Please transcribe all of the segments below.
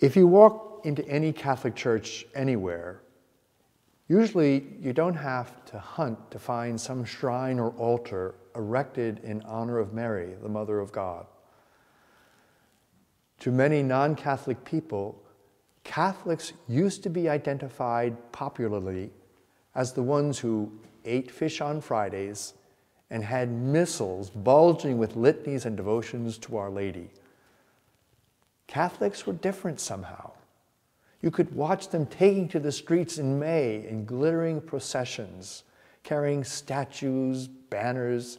If you walk into any Catholic church anywhere, usually you don't have to hunt to find some shrine or altar erected in honor of Mary, the Mother of God. To many non-Catholic people, Catholics used to be identified popularly as the ones who ate fish on Fridays and had missals bulging with litanies and devotions to Our Lady. Catholics were different somehow. You could watch them taking to the streets in May in glittering processions, carrying statues, banners,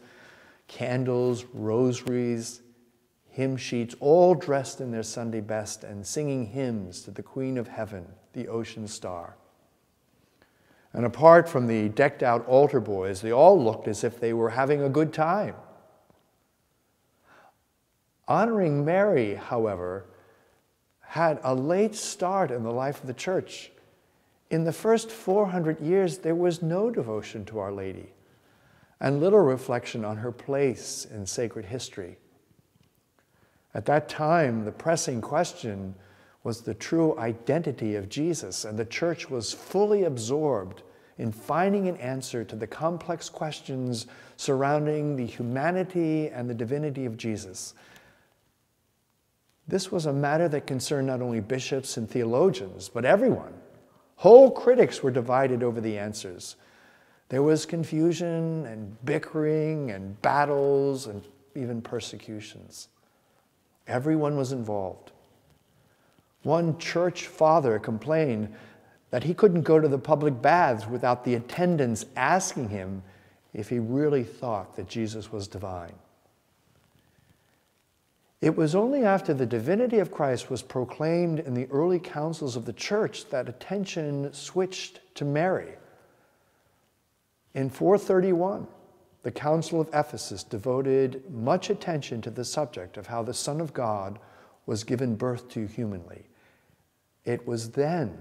candles, rosaries, hymn sheets, all dressed in their Sunday best and singing hymns to the Queen of Heaven, the ocean star. And apart from the decked out altar boys, they all looked as if they were having a good time. Honoring Mary, however, had a late start in the life of the church. In the first 400 years, there was no devotion to Our Lady and little reflection on her place in sacred history. At that time, the pressing question was the true identity of Jesus, and the church was fully absorbed in finding an answer to the complex questions surrounding the humanity and the divinity of Jesus. This was a matter that concerned not only bishops and theologians, but everyone. Whole critics were divided over the answers. There was confusion and bickering and battles and even persecutions. Everyone was involved. One church father complained that he couldn't go to the public baths without the attendants asking him if he really thought that Jesus was divine. It was only after the divinity of Christ was proclaimed in the early councils of the church that attention switched to Mary. In 431, the Council of Ephesus devoted much attention to the subject of how the Son of God was given birth to humanly. It was then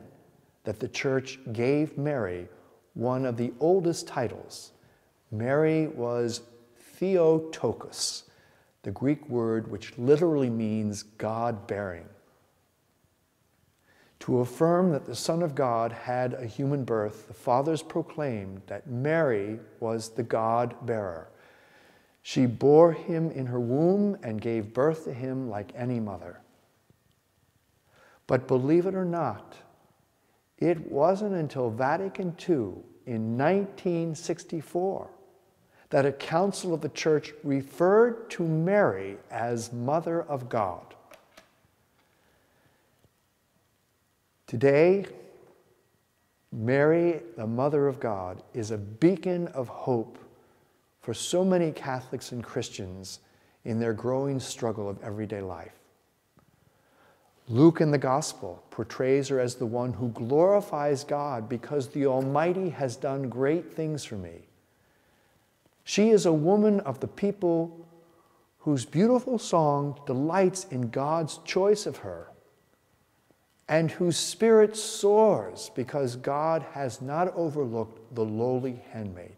that the church gave Mary one of the oldest titles. Mary was Theotokos, the Greek word which literally means God-bearing. To affirm that the Son of God had a human birth, the fathers proclaimed that Mary was the God-bearer. She bore him in her womb and gave birth to him like any mother. But believe it or not, it wasn't until Vatican II in 1964 that a council of the church referred to Mary as Mother of God. Today, Mary, the Mother of God, is a beacon of hope for so many Catholics and Christians in their growing struggle of everyday life. Luke in the Gospel portrays her as the one who glorifies God because the Almighty has done great things for me. She is a woman of the people whose beautiful song delights in God's choice of her, and whose spirit soars because God has not overlooked the lowly handmaid.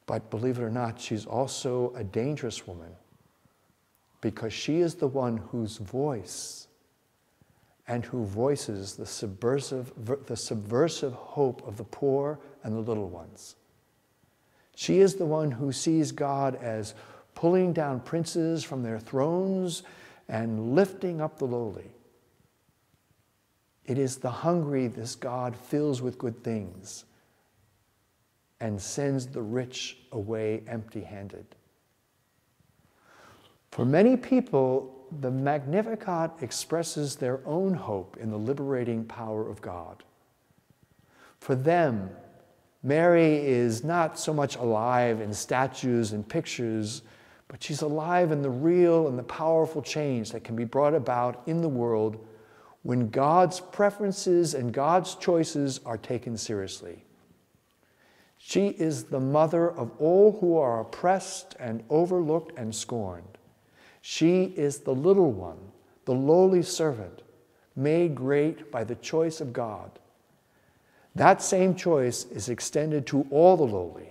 But believe it or not, she's also a dangerous woman because she is the one whose voice and who voices the subversive hope of the poor and the little ones. She is the one who sees God as pulling down princes from their thrones and lifting up the lowly. It is the hungry this God fills with good things and sends the rich away empty-handed. For many people, the Magnificat expresses their own hope in the liberating power of God. For them, Mary is not so much alive in statues and pictures, but she's alive in the real and the powerful change that can be brought about in the world when God's preferences and God's choices are taken seriously. She is the mother of all who are oppressed and overlooked and scorned. She is the little one, the lowly servant, made great by the choice of God. That same choice is extended to all the lowly.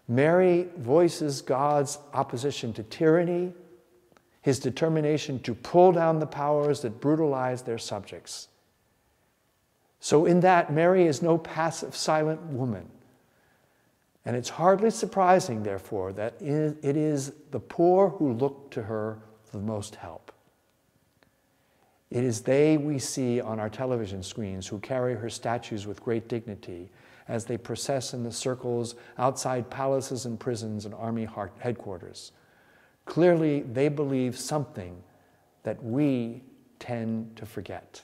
Mary voices God's opposition to tyranny, his determination to pull down the powers that brutalize their subjects. So in that, Mary is no passive, silent woman. And it's hardly surprising, therefore, that it is the poor who look to her for the most help. It is they we see on our television screens who carry her statues with great dignity as they process in the circles outside palaces and prisons and army headquarters. Clearly, they believe something that we tend to forget.